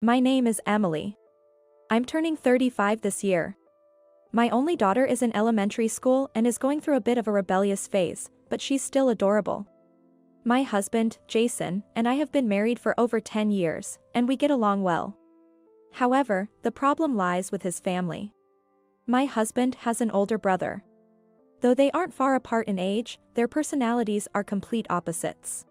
My name is Emily. I'm turning 35 this year. My only daughter is in elementary school and is going through a bit of a rebellious phase, but she's still adorable. My husband, Jason, and I have been married for over 10 years, and we get along well. However, the problem lies with his family. My husband has an older brother. Though they aren't far apart in age, their personalities are complete opposites.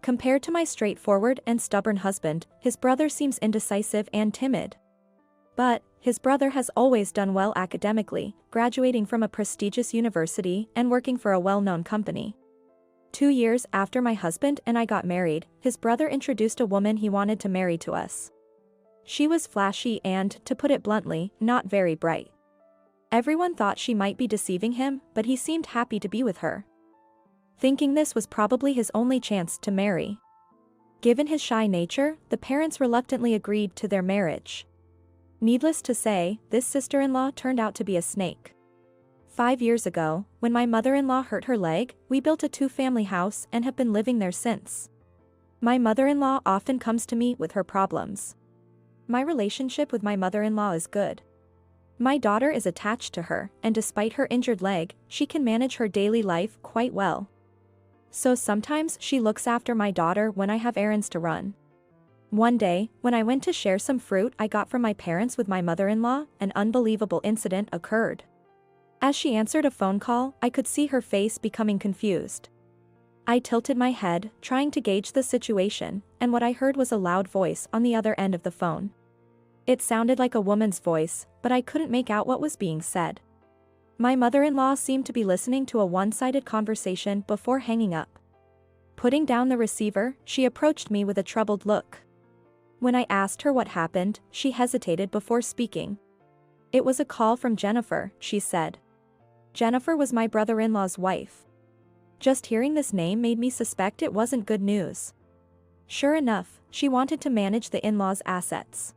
Compared to my straightforward and stubborn husband, his brother seems indecisive and timid. But, his brother has always done well academically, graduating from a prestigious university and working for a well-known company. 2 years after my husband and I got married, his brother introduced a woman he wanted to marry to us. She was flashy and, to put it bluntly, not very bright. Everyone thought she might be deceiving him, but he seemed happy to be with her. Thinking this was probably his only chance to marry. Given his shy nature, the parents reluctantly agreed to their marriage. Needless to say, this sister-in-law turned out to be a snake. 5 years ago, when my mother-in-law hurt her leg, we built a 2-family house and have been living there since. My mother-in-law often comes to me with her problems. My relationship with my mother-in-law is good. My daughter is attached to her, and despite her injured leg, she can manage her daily life quite well. So sometimes she looks after my daughter when I have errands to run. One day, when I went to share some fruit I got from my parents with my mother-in-law, an unbelievable incident occurred. As she answered a phone call, I could see her face becoming confused. I tilted my head, trying to gauge the situation, and what I heard was a loud voice on the other end of the phone. It sounded like a woman's voice, but I couldn't make out what was being said. My mother-in-law seemed to be listening to a one-sided conversation before hanging up. Putting down the receiver, she approached me with a troubled look. When I asked her what happened, she hesitated before speaking. "It was a call from Jennifer," she said. Jennifer was my brother-in-law's wife. Just hearing this name made me suspect it wasn't good news. Sure enough, she wanted to manage the in-laws' assets.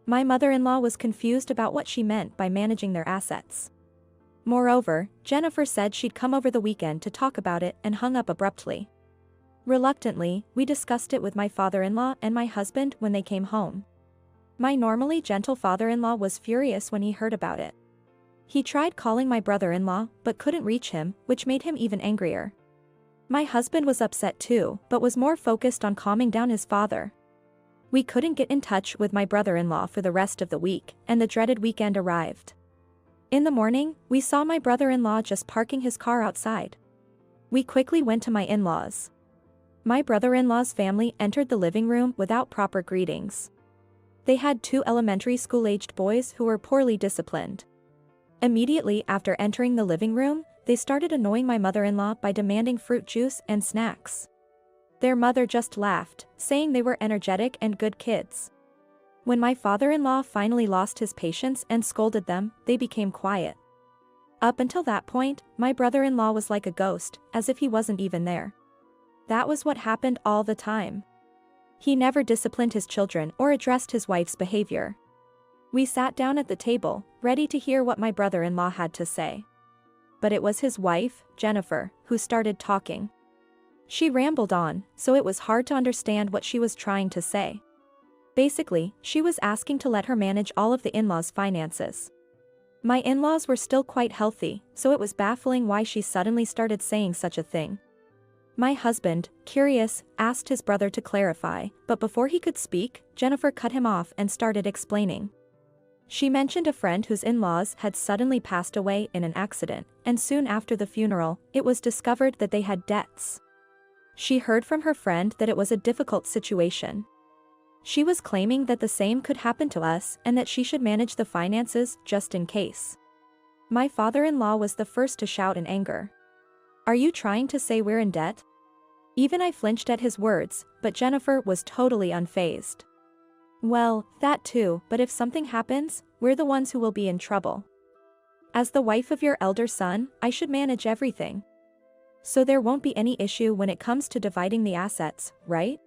My mother-in-law was confused about what she meant by managing their assets. Moreover, Jennifer said she'd come over the weekend to talk about it and hung up abruptly. Reluctantly, we discussed it with my father-in-law and my husband when they came home. My normally gentle father-in-law was furious when he heard about it. He tried calling my brother-in-law, but couldn't reach him, which made him even angrier. My husband was upset too, but was more focused on calming down his father. We couldn't get in touch with my brother-in-law for the rest of the week, and the dreaded weekend arrived. In the morning, we saw my brother-in-law just parking his car outside. We quickly went to my in-laws. My brother-in-law's family entered the living room without proper greetings. They had 2 elementary school-aged boys who were poorly disciplined. Immediately after entering the living room, they started annoying my mother-in-law by demanding fruit juice and snacks. Their mother just laughed, saying they were energetic and good kids. When my father-in-law finally lost his patience and scolded them, they became quiet. Up until that point, my brother-in-law was like a ghost, as if he wasn't even there. That was what happened all the time. He never disciplined his children or addressed his wife's behavior. We sat down at the table, ready to hear what my brother-in-law had to say. But it was his wife, Jennifer, who started talking. She rambled on, so it was hard to understand what she was trying to say. Basically, she was asking to let her manage all of the in-laws' finances. My in-laws were still quite healthy, so it was baffling why she suddenly started saying such a thing. My husband, curious, asked his brother to clarify, but before he could speak, Jennifer cut him off and started explaining. She mentioned a friend whose in-laws had suddenly passed away in an accident, and soon after the funeral, it was discovered that they had debts. She heard from her friend that it was a difficult situation. She was claiming that the same could happen to us and that she should manage the finances just in case. My father-in-law was the first to shout in anger. "Are you trying to say we're in debt?" Even I flinched at his words, but Jennifer was totally unfazed. "Well, that too, but if something happens, we're the ones who will be in trouble. As the wife of your elder son, I should manage everything. So there won't be any issue when it comes to dividing the assets, right?"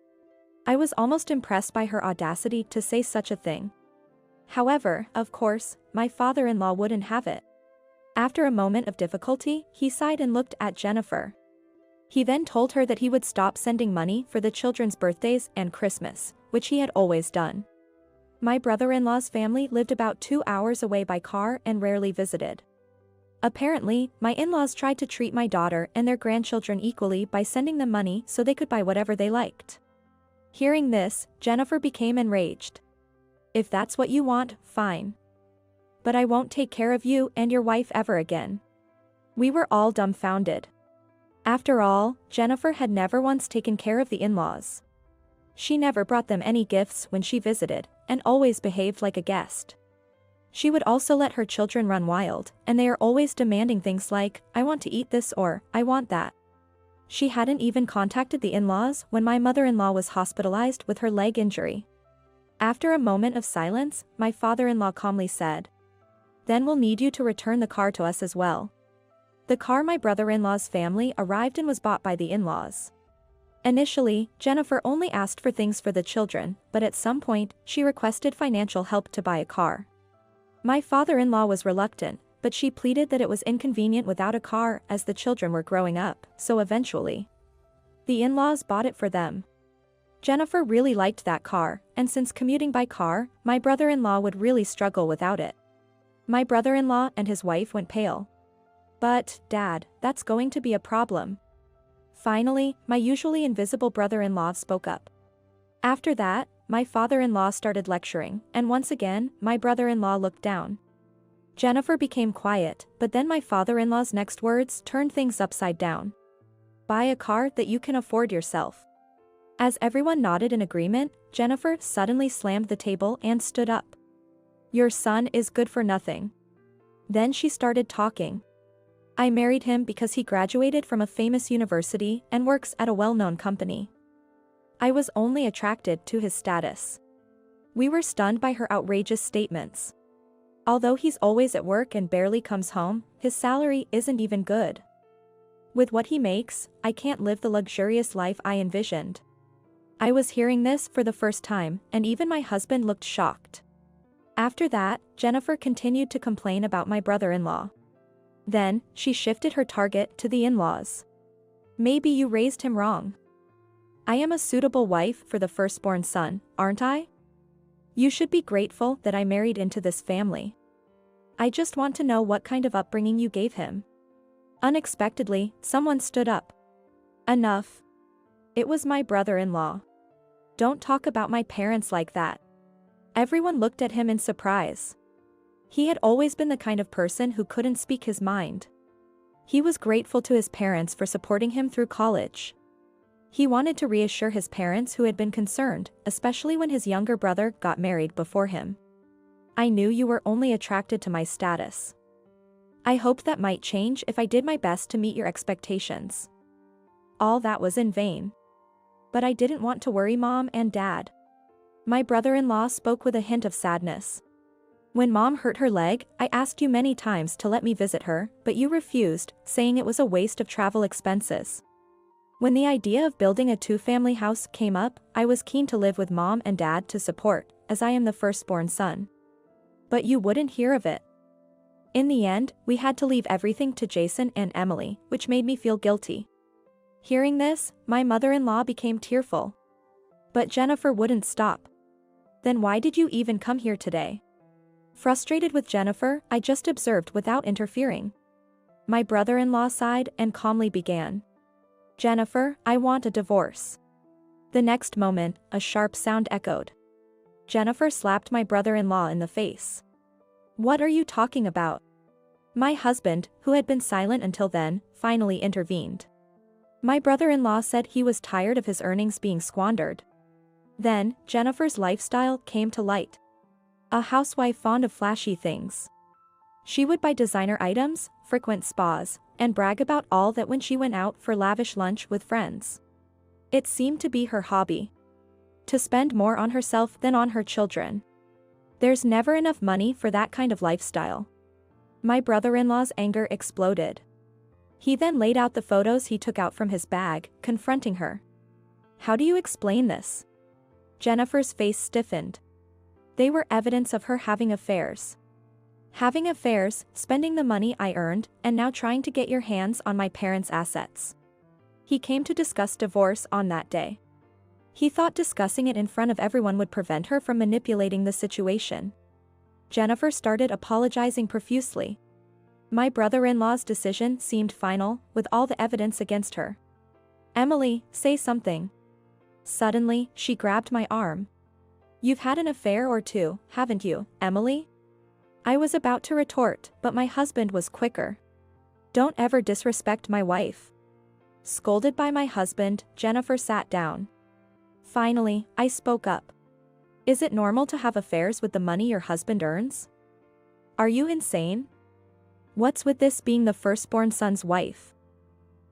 I was almost impressed by her audacity to say such a thing. However, of course, my father-in-law wouldn't have it. After a moment of difficulty, he sighed and looked at Jennifer. He then told her that he would stop sending money for the children's birthdays and Christmas, which he had always done. My brother-in-law's family lived about 2 hours away by car and rarely visited. Apparently, my in-laws tried to treat my daughter and their grandchildren equally by sending them money so they could buy whatever they liked. Hearing this, Jennifer became enraged. If that's what you want, fine. But I won't take care of you and your wife ever again. We were all dumbfounded. After all, Jennifer had never once taken care of the in-laws. She never brought them any gifts when she visited, and always behaved like a guest. She would also let her children run wild, and they are always demanding things like, "I want to eat this" or "I want that." She hadn't even contacted the in-laws when my mother-in-law was hospitalized with her leg injury. After a moment of silence, my father-in-law calmly said, "Then we'll need you to return the car to us as well." The car my brother-in-law's family arrived in was bought by the in-laws. Initially, Jennifer only asked for things for the children, but at some point, she requested financial help to buy a car. My father-in-law was reluctant, but she pleaded that it was inconvenient without a car as the children were growing up, so eventually, the in-laws bought it for them. Jennifer really liked that car, and since commuting by car, my brother-in-law would really struggle without it. My brother-in-law and his wife went pale. "But, Dad, that's going to be a problem." Finally, my usually invisible brother-in-law spoke up. After that, my father-in-law started lecturing, and once again, my brother-in-law looked down. Jennifer became quiet, but then my father-in-law's next words turned things upside down. "Buy a car that you can afford yourself." As everyone nodded in agreement, Jennifer suddenly slammed the table and stood up. "Your son is good for nothing." Then she started talking. "I married him because he graduated from a famous university and works at a well-known company. I was only attracted to his status." We were stunned by her outrageous statements. Although he's always at work and barely comes home, his salary isn't even good. With what he makes, I can't live the luxurious life I envisioned. I was hearing this for the first time, and even my husband looked shocked. After that, Jennifer continued to complain about my brother-in-law. Then, she shifted her target to the in-laws. "Maybe you raised him wrong. I am a suitable wife for the firstborn son, aren't I? You should be grateful that I married into this family. I just want to know what kind of upbringing you gave him." Unexpectedly, someone stood up. "Enough." It was my brother-in-law. "Don't talk about my parents like that." Everyone looked at him in surprise. He had always been the kind of person who couldn't speak his mind. He was grateful to his parents for supporting him through college. He wanted to reassure his parents who had been concerned, especially when his younger brother got married before him. "I knew you were only attracted to my status. I hoped that might change if I did my best to meet your expectations. All that was in vain. But I didn't want to worry Mom and Dad." My brother-in-law spoke with a hint of sadness. "When Mom hurt her leg, I asked you many times to let me visit her, but you refused, saying it was a waste of travel expenses. When the idea of building a two-family house came up, I was keen to live with Mom and Dad to support, as I am the firstborn son. But you wouldn't hear of it. In the end, we had to leave everything to Jason and Emily, which made me feel guilty." Hearing this, my mother-in-law became tearful. But Jennifer wouldn't stop. "Then why did you even come here today?" Frustrated with Jennifer, I just observed without interfering. My brother-in-law sighed and calmly began. "Jennifer, I want a divorce." The next moment, a sharp sound echoed. Jennifer slapped my brother-in-law in the face. "What are you talking about?" My husband, who had been silent until then, finally intervened. My brother-in-law said he was tired of his earnings being squandered. Then, Jennifer's lifestyle came to light. A housewife fond of flashy things. She would buy designer items, frequent spas, and brag about all that when she went out for lavish lunch with friends. It seemed to be her hobby. To spend more on herself than on her children. There's never enough money for that kind of lifestyle. My brother-in-law's anger exploded. He then laid out the photos he took out from his bag, confronting her. "How do you explain this?" Jennifer's face stiffened. They were evidence of her having affairs. Having affairs, spending the money I earned, and now trying to get your hands on my parents' assets. He came to discuss divorce on that day. He thought discussing it in front of everyone would prevent her from manipulating the situation. Jennifer started apologizing profusely. My brother-in-law's decision seemed final, with all the evidence against her. "Emily, say something." Suddenly, she grabbed my arm. "You've had an affair or two, haven't you, Emily?" I was about to retort, but my husband was quicker. "Don't ever disrespect my wife." Scolded by my husband, Jennifer sat down. Finally, I spoke up. "Is it normal to have affairs with the money your husband earns? Are you insane? What's with this being the firstborn son's wife?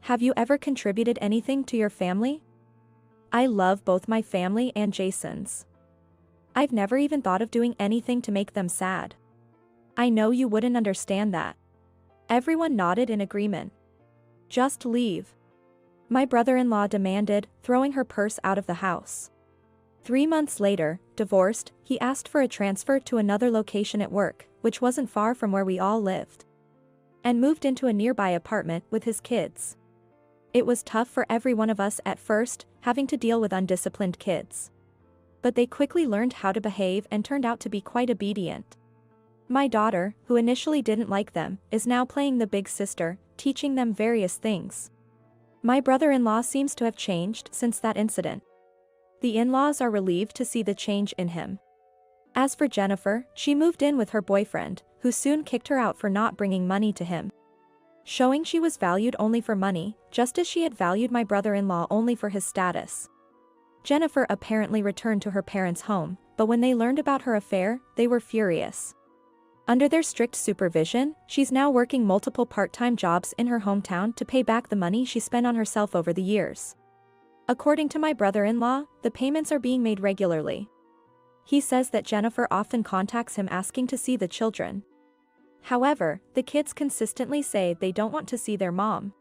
Have you ever contributed anything to your family? I love both my family and Jason's. I've never even thought of doing anything to make them sad. I know you wouldn't understand that." Everyone nodded in agreement. "Just leave," my brother-in-law demanded, throwing her purse out of the house. 3 months later, divorced, he asked for a transfer to another location at work, which wasn't far from where we all lived, and moved into a nearby apartment with his kids. It was tough for every one of us at first, having to deal with undisciplined kids. But they quickly learned how to behave and turned out to be quite obedient. My daughter, who initially didn't like them, is now playing the big sister, teaching them various things. My brother-in-law seems to have changed since that incident. The in-laws are relieved to see the change in him. As for Jennifer, she moved in with her boyfriend, who soon kicked her out for not bringing money to him, showing she was valued only for money, just as she had valued my brother-in-law only for his status. Jennifer apparently returned to her parents' home, but when they learned about her affair, they were furious. Under their strict supervision, she's now working multiple part-time jobs in her hometown to pay back the money she spent on herself over the years. According to my brother-in-law, the payments are being made regularly. He says that Jennifer often contacts him asking to see the children. However, the kids consistently say they don't want to see their mom.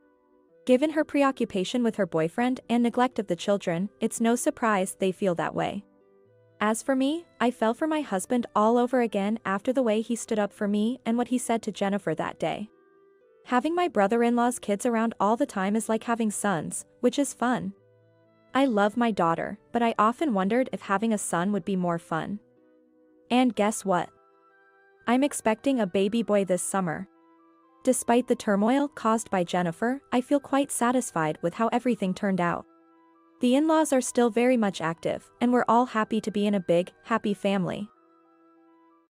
Given her preoccupation with her boyfriend and neglect of the children, it's no surprise they feel that way. As for me, I fell for my husband all over again after the way he stood up for me and what he said to Jennifer that day. Having my brother-in-law's kids around all the time is like having sons, which is fun. I love my daughter, but I often wondered if having a son would be more fun. And guess what? I'm expecting a baby boy this summer. Despite the turmoil caused by Jennifer, I feel quite satisfied with how everything turned out. The in-laws are still very much active, and we're all happy to be in a big, happy family.